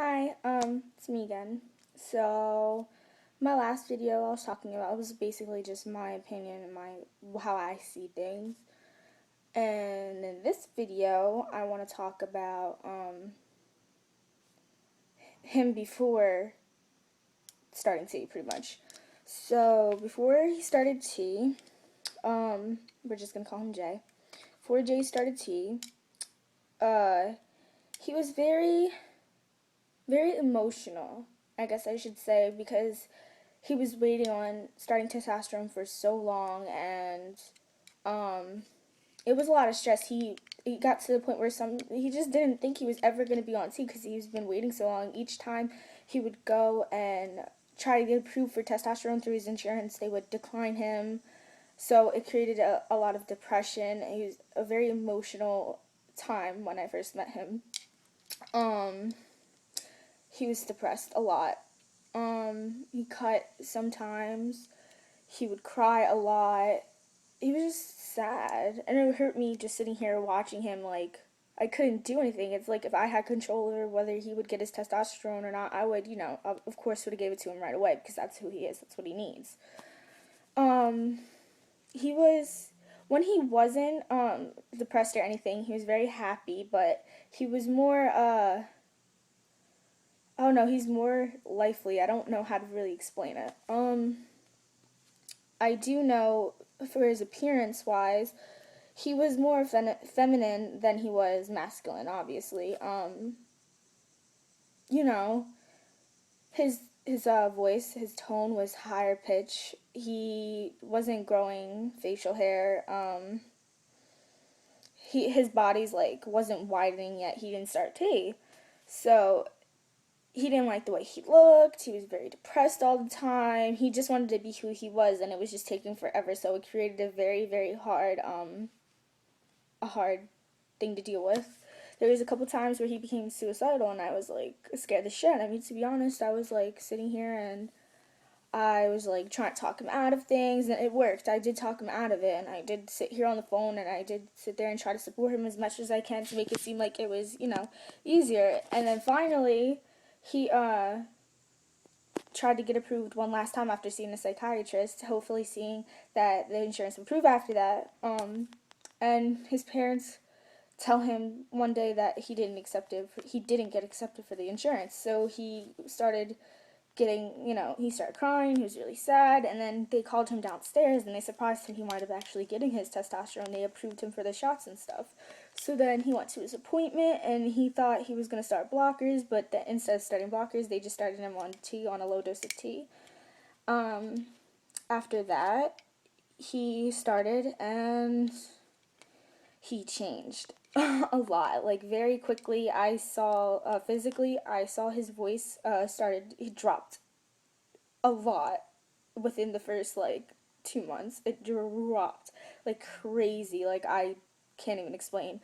Hi, it's me again. So, my last video I was talking about was basically just my opinion and how I see things. And in this video, I want to talk about him before starting T, pretty much. So, before he started T, we're just gonna call him Jay. Before Jay started T, uh, he was very emotional, I guess I should say, because he was waiting on starting testosterone for so long, and um, it was a lot of stress. He got to the point where he just didn't think he was ever going to be on T because he's been waiting so long. Each time he would go and try to get approved for testosterone through his insurance, they would decline him. So it created a lot of depression. He was a very emotional time when I first met him. Um, he was depressed a lot. He cut sometimes. He would cry a lot. He was just sad. And it hurt me just sitting here watching him, like, I couldn't do anything. It's like if I had control over whether he would get his testosterone or not, I would, of course would have gave it to him right away because that's who he is. That's what he needs. Um, he was, when he wasn't, depressed or anything, he was very happy, but he was more, oh no, he's more lively. I don't know how to really explain it. I do know for his appearance wise, he was more feminine than he was masculine, obviously. You know, his voice, his tone was higher pitch. He wasn't growing facial hair. His body's like wasn't widening yet. He didn't start T. So he didn't like the way he looked. He was very depressed all the time. He just wanted to be who he was, and it was just taking forever. So it created a very hard a hard thing to deal with. There was a couple times where he became suicidal, and I was like scared the shit. I mean, to be honest, I was like sitting here and I was like trying to talk him out of things, and it worked. I did talk him out of it, and I did sit here on the phone, and I did sit there and try to support him as much as I can to make it seem like it was, easier. And then finally, he tried to get approved one last time after seeing a psychiatrist, hopefully seeing that the insurance improved after that. And his parents tell him one day that he didn't get accepted for the insurance. So he started he started crying, he was really sad, and then they called him downstairs and they surprised him he might have actually getting his testosterone. They approved him for the shots and stuff. So then he went to his appointment and he thought he was going to start blockers, but instead of starting blockers, they just started him on T, on a low dose of T. After that, he started and he changed a lot. Like very quickly, I saw physically, I saw his voice he dropped a lot within the first like 2 months. It dropped like crazy. Like I can't even explain.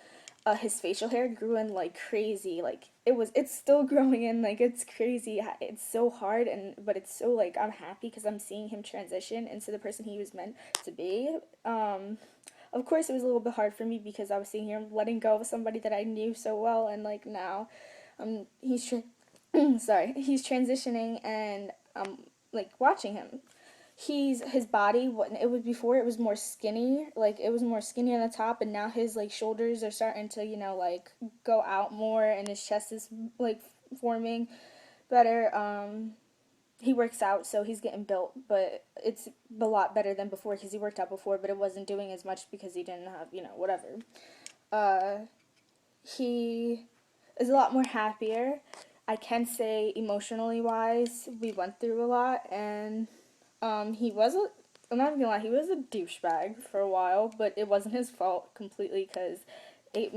His facial hair grew in like crazy. Like it's still growing in. Like it's crazy. It's so hard, but it's so like I'm happy because I'm seeing him transition into the person he was meant to be. Of course, it was a little bit hard for me because I was seeing him letting go of somebody that I knew so well, and like now, he's sorry, he's transitioning, and like watching him. His body, what it was before, it was more skinny, like it was more skinny on the top, and now his like shoulders are starting to like go out more, and his chest is like forming better. He works out, so he's getting built, but it's a lot better than before because he worked out before, but it wasn't doing as much because he didn't have whatever. uh he is a lot more happier. I can say emotionally wise, we went through a lot, and he was a. I'm not gonna lie, he was a douchebag for a while, but it wasn't his fault completely because T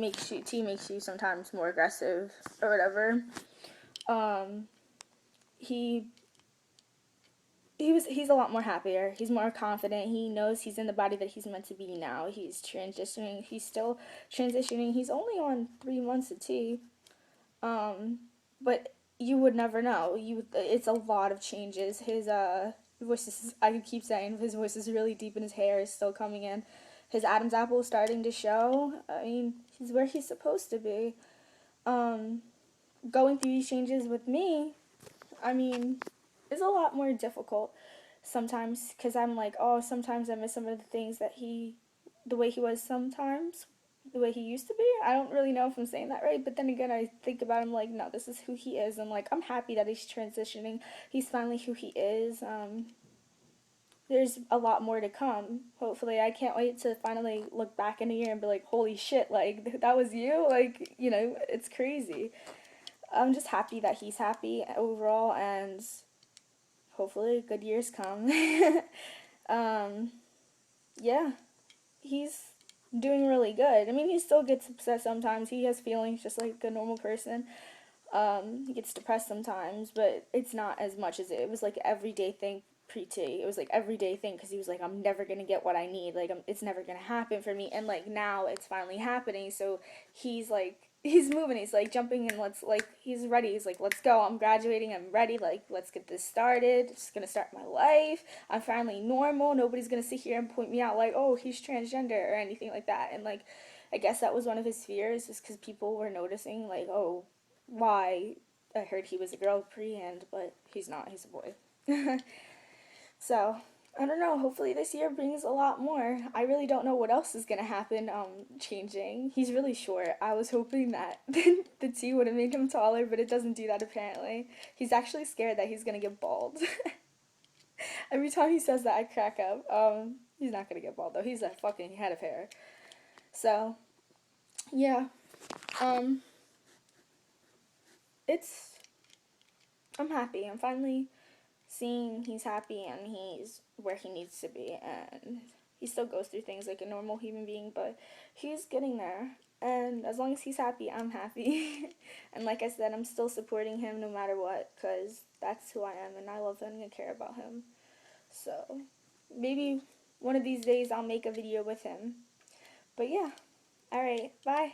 makes you sometimes more aggressive or whatever. Um, he he's a lot more happier. He's more confident. He knows he's in the body that he's meant to be now. He's transitioning. He's still transitioning. He's only on 3 months of T. But you would never know. It's a lot of changes. His voice is, I could keep saying his voice is really deep and his hair is still coming in. His Adam's apple is starting to show. I mean, he's where he's supposed to be. going through these changes with me, I mean, is a lot more difficult sometimes because I'm like, oh, sometimes I miss some of the things that the way he was sometimes, the way he used to be. I don't really know if I'm saying that right, but then again, I think about him like, no, this is who he is, and like, I'm happy that he's transitioning. He's finally who he is. There's a lot more to come. Hopefully, I can't wait to finally look back in a year and be like, holy shit, like that was you. Like, it's crazy. I'm just happy that he's happy overall, and hopefully good years come. um, yeah, he's doing really good. I mean, he still gets upset sometimes. He has feelings just like a normal person. He gets depressed sometimes, but it's not as much as it was like an everyday thing pre-T. It was like everyday thing because he was like, I'm never gonna get what I need. Like, it's never gonna happen for me. And like now it's finally happening. So he's like, he's moving. He's like jumping and he's ready. He's like, let's go. I'm graduating. I'm ready. Like, let's get this started. Just gonna start my life. I'm finally normal. Nobody's gonna sit here and point me out like, oh, he's transgender or anything like that. And like, I guess that was one of his fears, just because people were noticing like, oh, why I heard he was a girl pre-hand, but he's not. He's a boy. So, I don't know. Hopefully this year brings a lot more. I really don't know what else is going to happen changing. He's really short. I was hoping that the T would have made him taller, but it doesn't do that apparently. He's actually scared that he's going to get bald. Every time he says that, I crack up. He's not going to get bald, though. He's a fucking head of hair. So, yeah. Um, it's... I'm happy. I'm finally seeing he's happy and he's where he needs to be, and he still goes through things like a normal human being, but he's getting there. And as long as he's happy, I'm happy. And like I said, I'm still supporting him no matter what, because that's who I am and I love him and care about him. So maybe one of these days I'll make a video with him. But yeah, alright, bye.